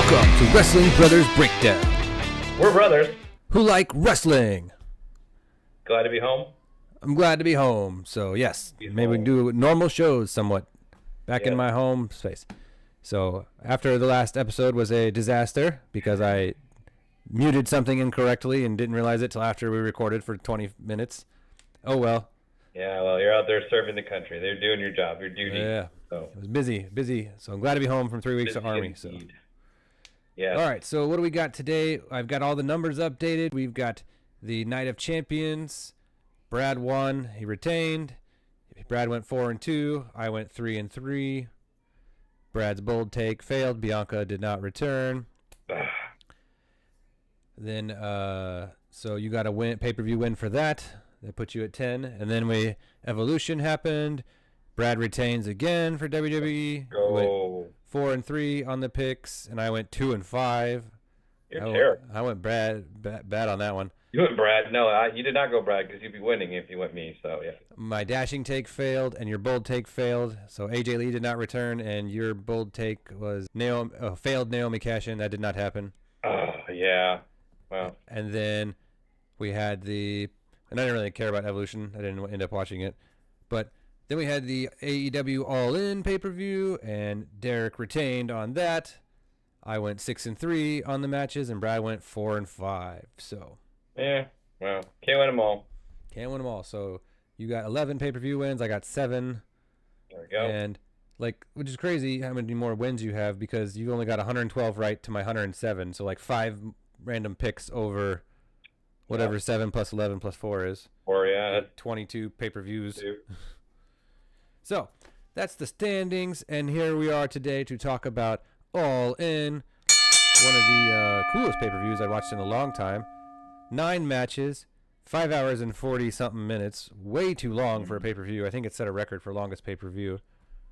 Welcome to Wrestling Brothers Breakdown. We're brothers. Who like wrestling. Glad to be home. I'm glad to be home. So, yes, maybe we can do normal shows somewhat back in my home space. So, after the last episode was a disaster because I muted something incorrectly and didn't realize it till after we recorded for 20 minutes. Oh, well. Yeah, well, you're out there serving the country. They're doing your job, your duty. Yeah. So. It was busy. So, I'm glad to be home from 3 weeks of Army. Indeed. So. Yeah. All right, so what do we got today? I've got all the numbers updated. We've got the Night of Champions. Brad won. He retained. Brad went 4-2. I went 3-3. Brad's bold take failed. Bianca did not return. Then, so you got a win, pay-per-view win for that. That put you at 10. And then Evolution happened. Brad retains again for WWE. Go. 4-3 on the picks, and I went 2-5. You're terrible. I went bad on that one. You went Brad. No, you did not go Brad because you'd be winning if you went me. So yeah. My dashing take failed, and your bold take failed. So AJ Lee did not return, and your bold take was failed Naomi cash-in. That did not happen. Oh yeah. Wow. And then we had and I didn't really care about Evolution. I didn't end up watching it, but. Then we had the AEW All In pay-per-view, and Derek retained on that. I went 6-3 on the matches, and Brad went 4-5. So yeah, well, can't win them all. Can't win them all. So you got 11 pay-per-view wins. I got 7. There we go. And which is crazy how many more wins you have because you've only got 112 right to my 107. So 5 random picks over whatever 7 plus 11 plus 4 is. 4, yeah. 22 pay-per-views. So, that's the standings, and here we are today to talk about All In, one of the coolest pay-per-views I've watched in a long time. 9 matches, 5 hours and 40-something minutes, way too long for a pay-per-view. I think it set a record for longest pay-per-view.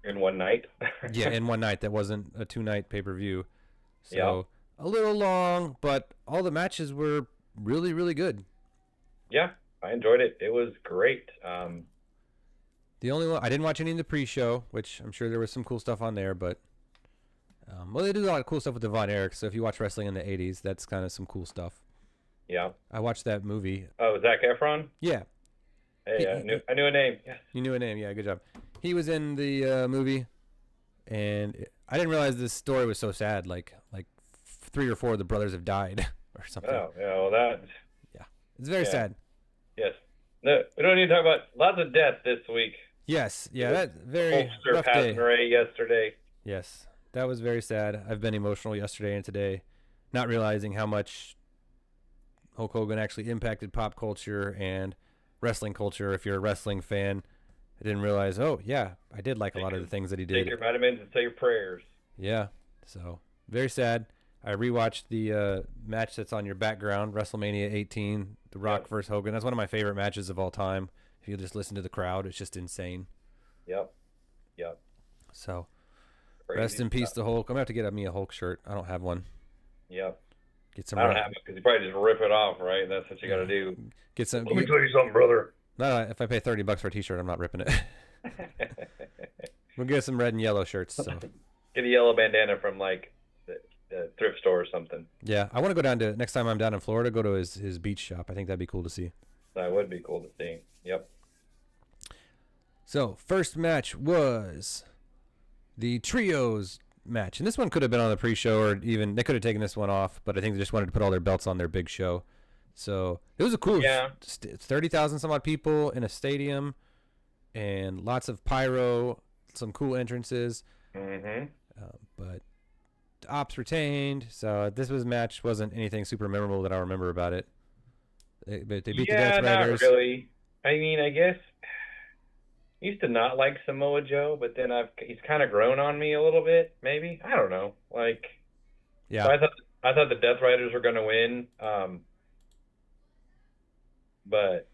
In one night? Yeah, in one night. That wasn't a 2-night pay-per-view. So, a little long, but all the matches were really, really good. Yeah, I enjoyed it. It was great. The only one I didn't watch any of the pre-show, which I'm sure there was some cool stuff on there, but they do a lot of cool stuff with Devon Eric. So if you watch wrestling in the '80s, that's kind of some cool stuff. Yeah, I watched that movie. Oh, Zac Efron? Yeah. Hey, I knew a name. Yes. You knew a name. Yeah, good job. He was in the movie, and I didn't realize this story was so sad. Like 3 or 4 of the brothers have died or something. Oh, yeah. Well, it's very sad. Yes. No, we don't need to talk about lots of death this week. Yes, yeah, that's very rough day. Ray yesterday. Yes, that was very sad. I've been emotional yesterday and today, not realizing how much Hulk Hogan actually impacted pop culture and wrestling culture. If you're a wrestling fan, I didn't realize, oh, yeah, I did like a lot of the things that he did. Take your vitamins and say your prayers. Yeah, so very sad. I rewatched the match that's on your background, WrestleMania 18, The Rock versus Hogan. That's one of my favorite matches of all time. If you just listen to the crowd, it's just insane. Yep. So, crazy rest in peace to Hulk. I'm going to have to get me a Hulk shirt. I don't have one. Yep. Get some. I don't have it because you probably just rip it off, right? That's what you got to do. Get some. Let me tell you something, brother. No, if I pay $30 for a T-shirt, I'm not ripping it. We'll get some red and yellow shirts. So. Get a yellow bandana from the thrift store or something. Yeah, I want to go down to next time I'm down in Florida. Go to his beach shop. I think that'd be cool to see. That would be cool to see. Yep. So, first match was the trios match. And this one could have been on the pre-show or even they could have taken this one off, but I think they just wanted to put all their belts on their big show. So, it was a cool 30,000 some odd people in a stadium and lots of pyro, some cool entrances. Mm-hmm. But Ops retained, so this match wasn't anything super memorable that I remember about it. But they beat the Death Riders. Not really. I mean, I guess I used to not like Samoa Joe, but then he's kind of grown on me a little bit. Maybe I don't know. Yeah. So I thought the Death Riders were going to win. But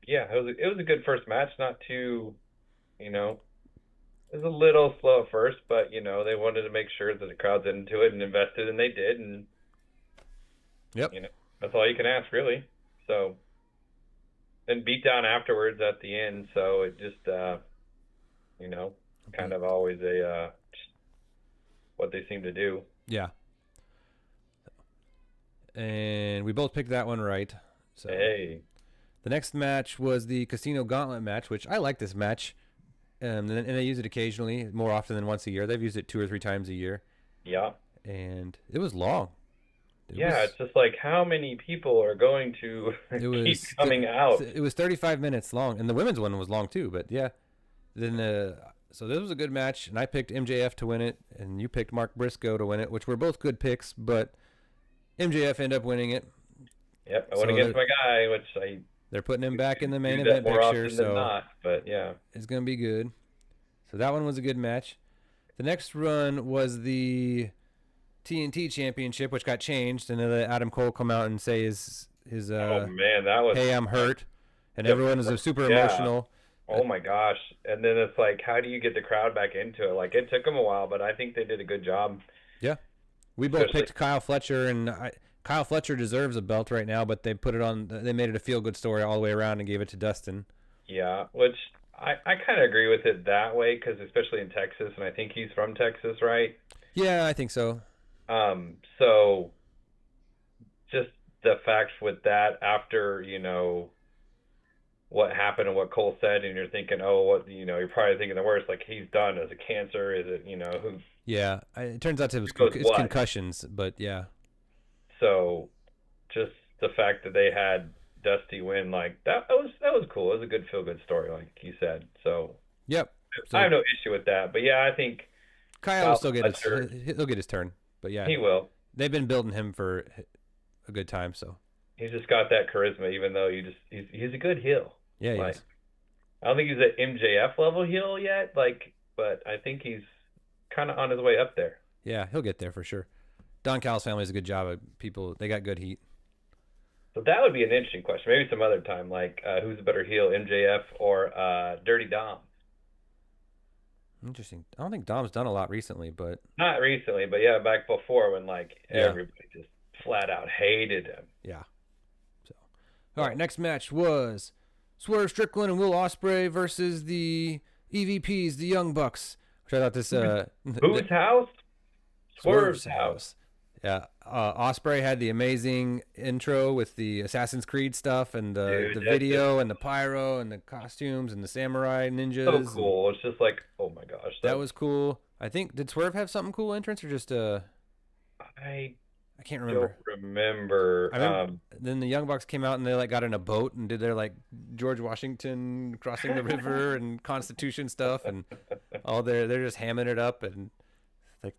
yeah, it was a good first match. Not too, it was a little slow at first, but they wanted to make sure that the crowd's into it and invested, and they did. And yep. That's all you can ask, really. So, and beat down afterwards at the end. So it just, kind of always what they seem to do. Yeah. and we both picked that one right. So Hey. the next match was the Casino Gauntlet match, which I like this match. And they use it occasionally, more often than once a year. They've used it 2 or 3 times a year. Yeah. And it was long. It's just like how many people are going to keep coming out? It was 35 minutes long, and the women's one was long too. But yeah, then so this was a good match, and I picked MJF to win it, and you picked Mark Briscoe to win it, which were both good picks, but MJF ended up winning it. Yep, I went against my guy, which they're putting him back in the main event picture, so not, but yeah, it's gonna be good. So that one was a good match. The next run was the TNT Championship, which got changed, and then Adam Cole come out and say his oh man, that was, hey, I'm hurt, and everyone was super emotional. Oh my gosh. And then it's like, how do you get the crowd back into it? Like, it took them a while, but I think they did a good job. Yeah, we both picked Kyle Fletcher, and Kyle Fletcher deserves a belt right now, but they put it on. They made it a feel-good story all the way around and gave it to Dustin. Yeah, which I kind of agree with it that way, because especially in Texas, and I think he's from Texas, right? Yeah, I think so. So just the fact with that, after, what happened and what Cole said, and you're thinking, oh, what, you're probably thinking the worst, like, he's done. Is it cancer? Is it, who? Yeah, it turns out it's concussions, but yeah. So just the fact that they had Dusty win, like, that was cool. It was a good feel-good story, like you said. So yep. So, I have no issue with that. But yeah, I think Kyle will still get he'll get his turn. But yeah, he will. They've been building him for a good time, so he's just got that charisma. Even though he's a good heel. Yeah, he like, is. I don't think he's at MJF level heel yet, but I think he's kind of on his way up there. Yeah, he'll get there for sure. Don Callis family does a good job of people. They got good heat. So that would be an interesting question. Maybe some other time, like who's a better heel, MJF or Dirty Dom? Interesting. I don't think Dom's done a lot recently, but not recently, but yeah, back before when everybody just flat out hated him. Yeah. So, all right, next match was Swerve Strickland and Will Ospreay versus the EVPs, the Young Bucks. Which I thought this whose house? Swerve's house. Yeah, Ospreay had the amazing intro with the Assassin's Creed stuff and the video and the pyro and the costumes and the samurai ninjas. So cool. It's just like, oh my gosh. That was cool. I think, did Swerve have something cool entrance or just I can't remember. Don't remember. Then the Young Bucks came out and they got in a boat and did their George Washington crossing the river and Constitution stuff and they're just hamming it up and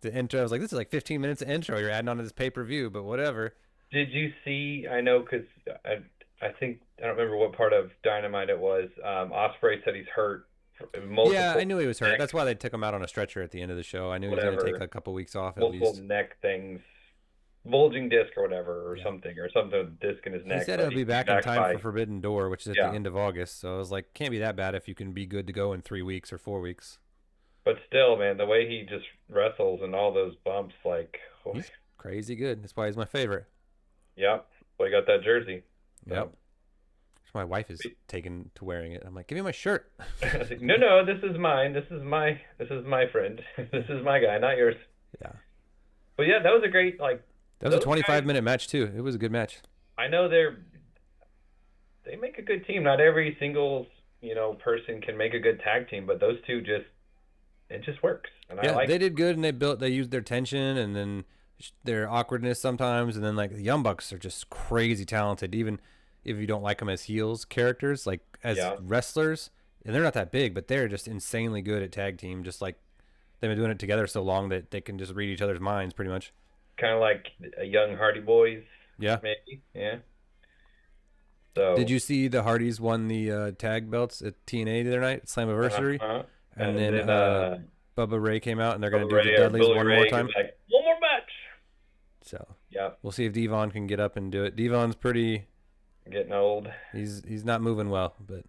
the intro. I was like, this is 15 minutes of intro you're adding on to this pay-per-view, but whatever. Did you see? I know because I think I don't remember what part of Dynamite it was. Ospreay said he's hurt. Yeah, I knew he was hurt. That's why they took him out on a stretcher at the end of the show. I knew he was going to take a couple weeks off at least. Multiple neck things. Bulging disc or whatever, or something with disc in his neck. He said he'll be back in time for Forbidden Door, which is at the end of August. So I was like, can't be that bad if you can be good to go in 3 weeks or 4 weeks. But still, man, the way he just wrestles and all those bumps, he's crazy good. That's why he's my favorite. Yep. Well, he got that jersey. Yep. My wife is taken to wearing it. I'm like, give me my shirt. No, this is mine. This is my friend. This is my guy, not yours. Yeah. But yeah, that was a great That was a 25-minute match too. It was a good match. I know they make a good team. Not every single person can make a good tag team, but those two it just works. And yeah, they did good, and they used their tension and then their awkwardness sometimes, and then the Young Bucks are just crazy talented, even if you don't like them as heels characters, as wrestlers. And they're not that big, but they're just insanely good at tag team. Just they've been doing it together so long that they can just read each other's minds pretty much. Kind of like a young Hardy Boys. Yeah. Maybe. Yeah. So. Did you see the Hardys won the tag belts at TNA the other night, Slammiversary? And then Bubba Ray came out, and they're going to do the Dudleys one more time. One more match. So yeah, we'll see if Devon can get up and do it. Devon's getting old. He's not moving well, but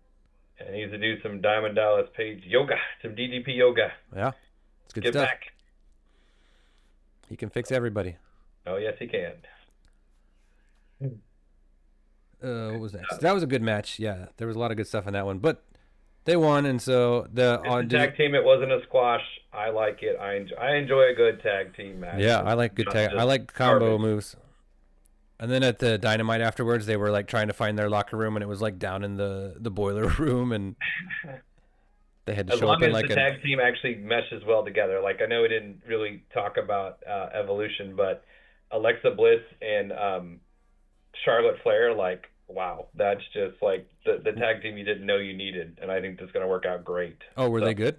and he needs to do some Diamond Dallas Page yoga, some DDP yoga. Yeah, it's good stuff. Get back. He can fix everybody. Oh yes, he can. What was next? That was a good match. Yeah, there was a lot of good stuff in that one, but they won, and so the tag team. It wasn't a squash. I like it. I enjoy a good tag team match. Yeah, I like good tag. I like combo moves. And then at the Dynamite afterwards, they were like trying to find their locker room, and it was like down in the boiler room, and they had to As show up long in as like the tag team actually meshes well together. Like, I know we didn't really talk about Evolution, but Alexa Bliss and Charlotte Flair, like, wow, that's just like the tag team you didn't know you needed, and I think that's going to work out great. Oh, were So they good?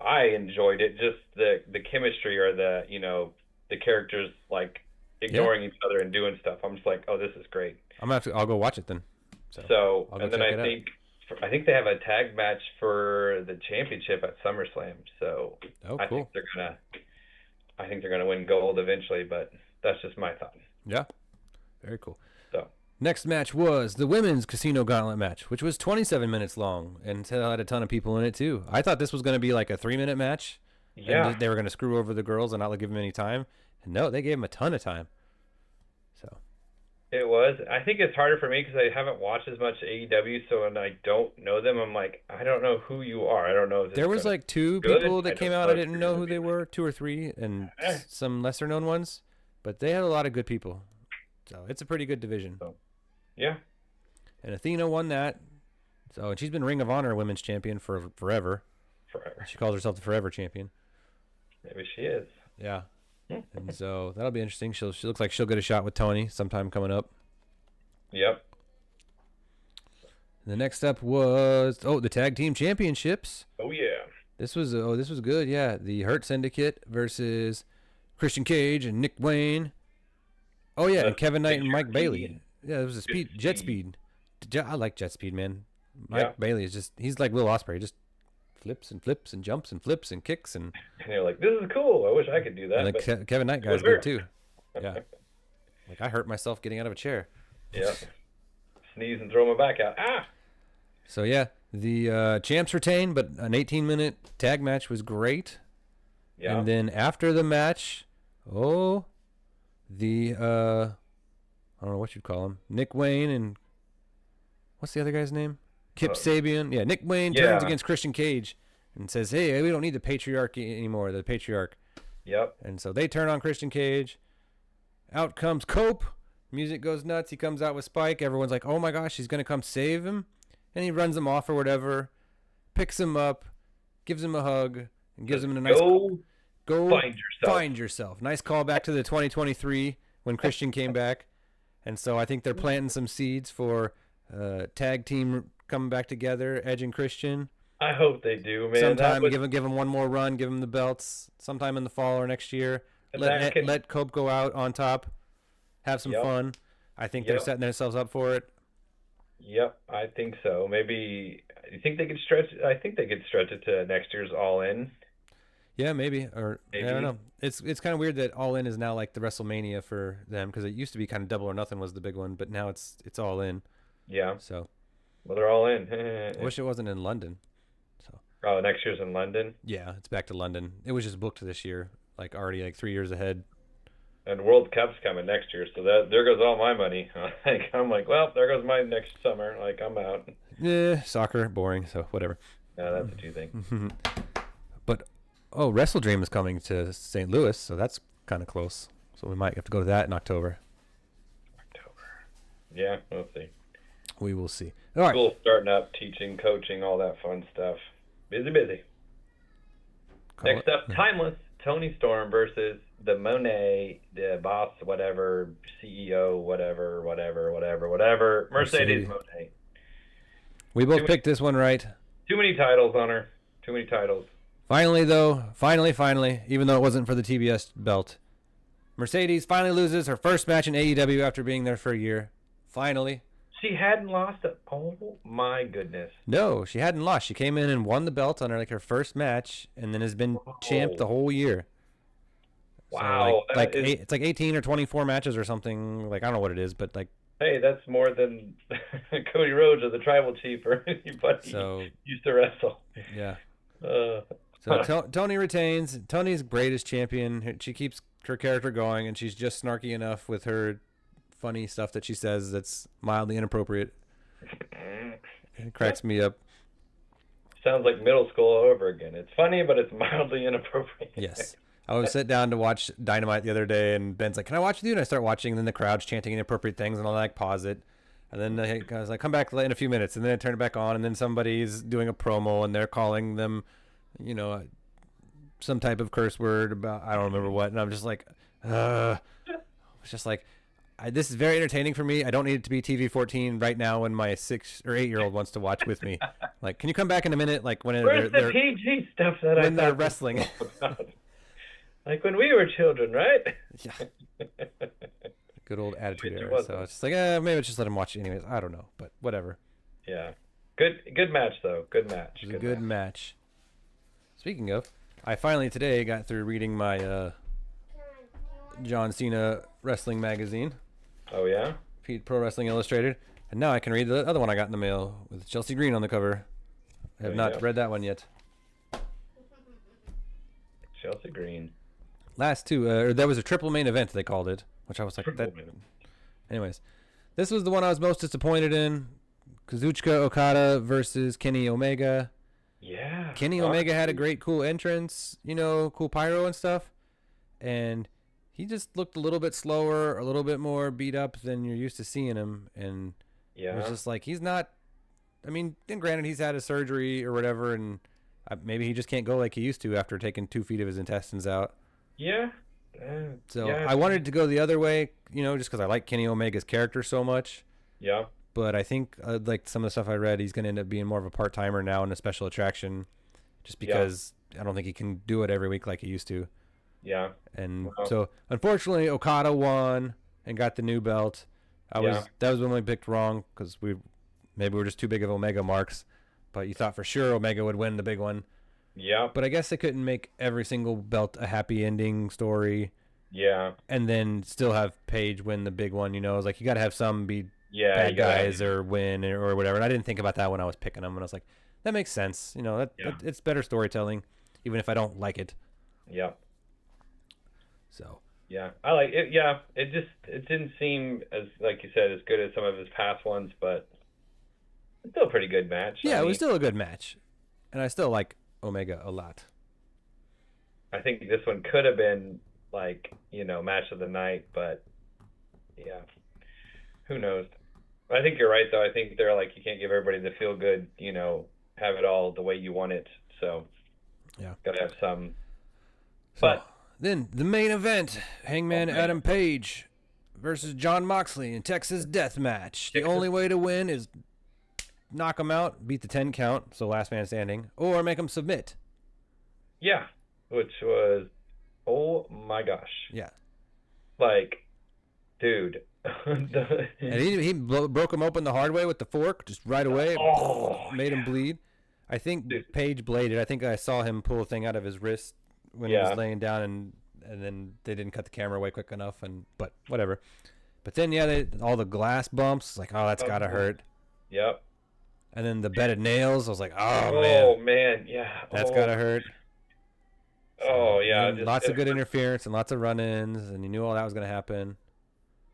I enjoyed it. Just the chemistry, or the characters like Yeah. ignoring each other and doing stuff. I'm just like, oh, this is great. I'll go watch it then. So, I'll go and then check it out. I think they have a tag match for the championship at SummerSlam. So Oh, I cool. think they're gonna win gold eventually. But that's just my thought. Yeah. Very cool. So Next match was the women's Casino Gauntlet match, which was 27 minutes long and had a ton of people in it too. I thought this was going to be like a 3-minute match. yeah, And they were going to screw over the girls and not give them any time. And no, they gave them a ton of time. So it was. I think it's harder for me because I haven't watched as much AEW, so and I don't know them. I'm like, I don't know who you are. I don't know. If there was like 2 good. people that I came don't out. know I if didn't you're know gonna who be they were, 2 or 3, and some lesser known ones. But they had a lot of good people. So it's a pretty good division. So, yeah. And Athena won that. So, and she's been Ring of Honor Women's Champion for forever. Forever. She calls herself the Forever Champion. Maybe she is. Yeah. And so that'll be interesting. She looks like she'll get a shot with Tony sometime coming up. Yep. The next up was the Tag Team Championships. Oh yeah. This was good. Yeah, the Hurt Syndicate versus Christian Cage and Nick Wayne. Oh yeah, and Kevin Knight and Mike Bailey. Yeah, it was a jet speed. I like jet speed, man. Mike Bailey is he's like Will Ospreay, just flips and flips and jumps and flips and kicks and you're like, this is cool. I wish I could do that. And the Kevin Knight guy's good too. Yeah. Like I hurt myself getting out of a chair. Yeah. Sneeze and throw my back out. Ah. So yeah, the champs retain, but an 18-minute tag match was great. Yeah. And then after the match, the I don't know what you'd call him, Nick Wayne and what's the other guy's name? Kip Sabian. Yeah, Nick Wayne turns against Christian Cage and says, "Hey, we don't need the patriarchy anymore. The patriarch." Yep. And so they turn on Christian Cage. Out comes Cope. Music goes nuts. He comes out with Spike. Everyone's like, "Oh my gosh, he's gonna come save him," and he runs him off or whatever. Picks him up, gives him a hug, and gives him a nice go find yourself. Nice call back to the 2023 when Christian came back. And so I think they're planting some seeds for tag team coming back together, Edge and Christian. I hope they do, man. Sometime give them one more run, give them the belts sometime in the fall or next year. Let Cope go out on top, have some fun. I think they're setting themselves up for it. Yep, I think so. Maybe you think they could stretch? I think they could stretch it to next year's All In. Yeah, maybe. Or maybe. I don't know. It's kind of weird that All In is now like the WrestleMania for them because it used to be kind of Double or Nothing was the big one, but now it's All In. Yeah. So. Well, they're All In. I wish it wasn't in London. So. Oh, next year's in London. Yeah, it's back to London. It was just booked this year, like already like 3 years ahead. And World Cup's coming next year, so there goes all my money. I'm like, well, there goes my next summer. Like, I'm out. Yeah, soccer, boring. So whatever. No, that's what you think. But Wrestle Dream is coming to St. Louis, so that's kind of close. So we might have to go to that in October. Yeah, we'll see. We will see. All right. School starting up, teaching, coaching, all that fun stuff. Busy. Next up, Timeless. Tony Storm versus the Monet, the boss, whatever, CEO, whatever, Mercedes Monet. We both picked this one right. Too many titles on her. Too many titles. Finally, though, finally, even though it wasn't for the TBS belt, Mercedes finally loses her first match in AEW after being there for a year. Finally. She hadn't lost it. Oh, my goodness. No, she hadn't lost. She came in and won the belt on her first match and then has been champ the whole year. Wow. So it's like 18 or 24 matches or something. Like, I don't know what it is, but like. Hey, that's more than Cody Rhodes or the Tribal Chief or anybody used to wrestle. Yeah. So Tony retains. Tony's greatest champion. She keeps her character going, and she's just snarky enough with her funny stuff that she says that's mildly inappropriate. It cracks me up. Sounds like middle school all over again. It's funny, but it's mildly inappropriate. Yes. I was sat down to watch Dynamite the other day, and Ben's like, "Can I watch with you?" And I start watching, and then the crowd's chanting inappropriate things, and I'll like pause it, and then I was like, "Come back in a few minutes," and then I turn it back on, and then somebody's doing a promo, and they're calling them, some type of curse word about I don't remember what, and I'm just like, it's just like. This is very entertaining for me. I don't need it to be TV 14 right now when my 6 or 8-year-old wants to watch with me. Like, can you come back in a minute? Like when Where's the PG stuff that when they're wrestling? Like when we were children, right? Yeah. Good old attitude era. So it's just like, maybe let's just let him watch it anyways. I don't know, but whatever. Yeah. Good match though. Good match. It was a good match. Speaking of, I finally today got through reading my John Cena wrestling magazine. Oh yeah? Pro Wrestling Illustrated. And now I can read the other one I got in the mail with Chelsea Green on the cover. I have not read that one yet. Chelsea Green. Last two, there was a triple main event they called it, which I was like, anyways, this was the one I was most disappointed in. Kazuchika Okada versus Kenny Omega. Yeah. Kenny Omega had a great, cool entrance, cool pyro and stuff. And he just looked a little bit slower, a little bit more beat up than you're used to seeing him. And it was just like, he's not, and granted, he's had a surgery or whatever, and maybe he just can't go like he used to after taking 2 feet of his intestines out. Yeah. I wanted to go the other way, just because I like Kenny Omega's character so much. Yeah. But I think, like some of the stuff I read, he's going to end up being more of a part-timer now and a special attraction just because I don't think he can do it every week like he used to. Yeah. And so, unfortunately, Okada won and got the new belt. That was when we picked wrong because maybe we're just too big of Omega marks. But you thought for sure Omega would win the big one. Yeah. But I guess they couldn't make every single belt a happy ending story. Yeah. And then still have Paige win the big one. It was like you got to have some be bad guys or win or whatever. And I didn't think about that when I was picking them. And I was like, that makes sense. That it's better storytelling, even if I don't like it. Yeah. So. Yeah, I like it. Yeah, it didn't seem as, like you said, as good as some of his past ones, but it's still a pretty good match. Yeah, it was still a good match, and I still like Omega a lot. I think this one could have been like match of the night, but yeah, who knows? I think you're right though. I think they're like you can't give everybody the feel good, have it all the way you want it. So yeah, gotta have some. But then the main event: Hangman Adam Page versus Jon Moxley in Texas Death Match. The only way to win is knock him out, beat the 10 count, so last man standing, or make him submit. Yeah, which was, oh my gosh. Yeah. Like, dude. And he broke him open the hard way with the fork, just right away. Made him bleed. I think Page bladed. I think I saw him pull a thing out of his wrist when he was laying down, and then they didn't cut the camera away quick enough. But whatever. But then all the glass bumps, like that's gotta hurt. Yep. And then the bedded nails, I was like, oh man, yeah, that's gotta hurt. Oh yeah, lots of good interference and lots of run-ins, and you knew all that was gonna happen.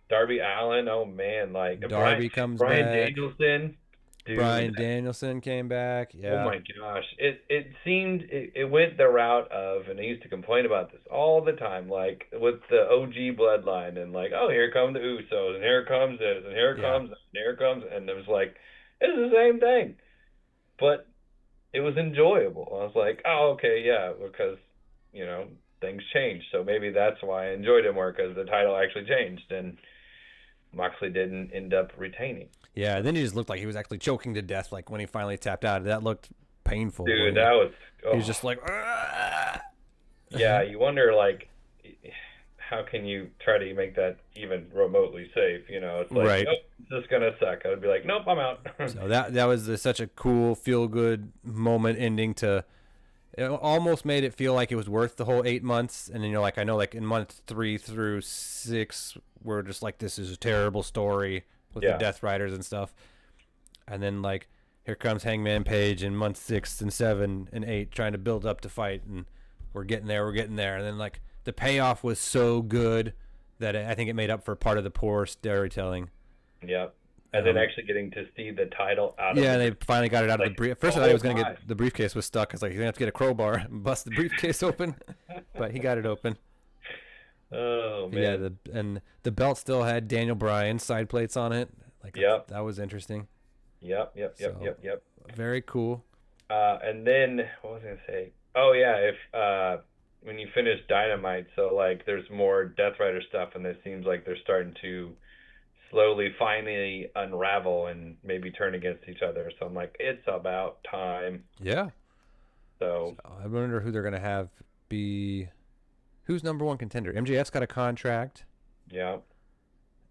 Darby Allin, oh man, like Darby comes back. Bryan Danielson. Dude. Bryan Danielson came back. Yeah. Oh my gosh. It seemed it went the route of, and I used to complain about this all the time, like with the OG bloodline and like, oh, here come the Usos and here comes this and here comes and here comes, and it was like, it's the same thing. But it was enjoyable. I was like, oh, okay, yeah, because, things changed. So maybe that's why I enjoyed it more, because the title actually changed and Moxley didn't end up retaining. Yeah, then he just looked like he was actually choking to death, like when he finally tapped out. That looked painful. Dude, that was... He was just like... Argh! Yeah, you wonder, like, how can you try to make that even remotely safe? It's like, right. Nope, it's just going to suck. I would be like, nope, I'm out. So that was such a cool, feel-good moment ending to... It almost made it feel like it was worth the whole 8 months. And then I know like in month 3 through 6, we're just like, this is a terrible story with the Death Riders and stuff. And then like, here comes Hangman Page in month 6 and 7 and 8 trying to build up to fight. And we're getting there. And then like the payoff was so good that I think it made up for part of the poor storytelling. Yeah. And then actually getting to see the title out of and they finally got it out of the brief. First, I thought he was going to get the briefcase was stuck. I was like, you're going to have to get a crowbar and bust the briefcase open. But but he got it open. Oh man. Yeah, the belt still had Daniel Bryan side plates on it. Like Yep. that was interesting. Yep. So very cool. And then what was I gonna say? Oh yeah, if when you finish Dynamite, so like there's more Death Rider stuff, and it seems like they're starting to slowly, finally unravel and maybe turn against each other. So I'm like, it's about time. Yeah. So I wonder who they're gonna have be. Who's number one contender? MJF's got a contract. yeah.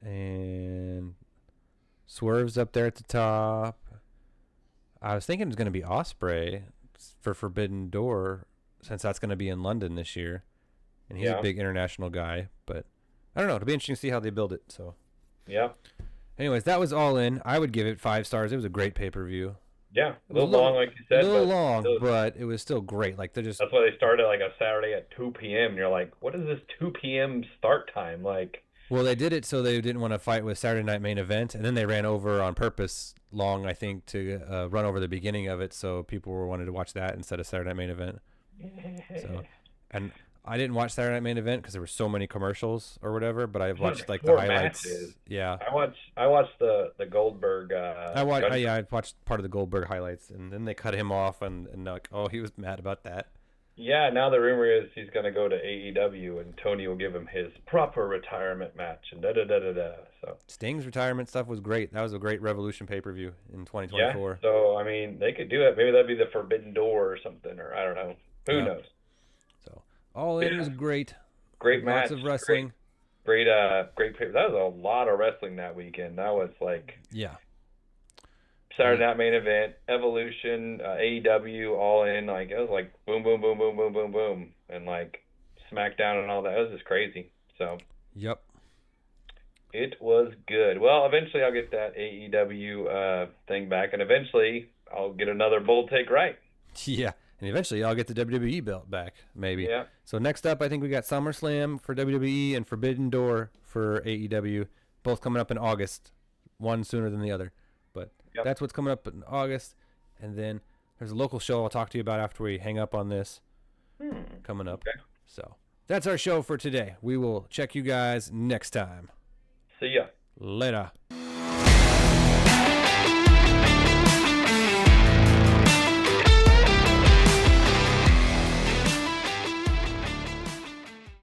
And Swerve's up there at the top. I was thinking it's going to be Ospreay for Forbidden Door, since that's going to be in London this year. And he's a big international guy. But I don't know. It'll be interesting to see how they build it. So Yeah. anyways, that was All In. I would give it 5 stars. It was a great pay-per-view. Yeah. A little long, like you said. A little long, but it was still great. Like that's why they started like a Saturday at 2 p.m. And you're like, what is this 2 p.m. start time? Like, well, they did it so they didn't want to fight with Saturday Night Main Event, and then they ran over on purpose long, I think, to run over the beginning of it, so people wanted to watch that instead of Saturday Night Main Event. So, and I didn't watch Saturday Night Main Event because there were so many commercials or whatever, but I watched like the highlights. Matches. Yeah, I watched the Goldberg. I watched part of the Goldberg highlights, and then they cut him off, and like, oh, he was mad about that. Yeah, now the rumor is he's going to go to AEW, and Tony will give him his proper retirement match, and da-da-da-da-da. So Sting's retirement stuff was great. That was a great Revolution pay-per-view in 2024. Yeah, so, I mean, they could do it. Maybe that'd be the Forbidden Door or something, or I don't know. Who knows? So, All In was great. Great match. Lots of wrestling. Great pay. That was a lot of wrestling that weekend. That was like... Yeah. Saturday Night Main Event, Evolution, AEW, All In, like it was like boom, boom, boom, boom, boom, boom, boom, and like SmackDown and all that. It was just crazy. So. Yep. It was good. Well, eventually I'll get that AEW thing back, and eventually I'll get another Bold Take Right. Yeah, and eventually I'll get the WWE belt back, maybe. Yeah. So next up, I think we got SummerSlam for WWE and Forbidden Door for AEW, both coming up in August, one sooner than the other. But that's what's coming up in August. And then there's a local show I'll talk to you about after we hang up on this coming up. Okay. So that's our show for today. We will check you guys next time. See ya. Later.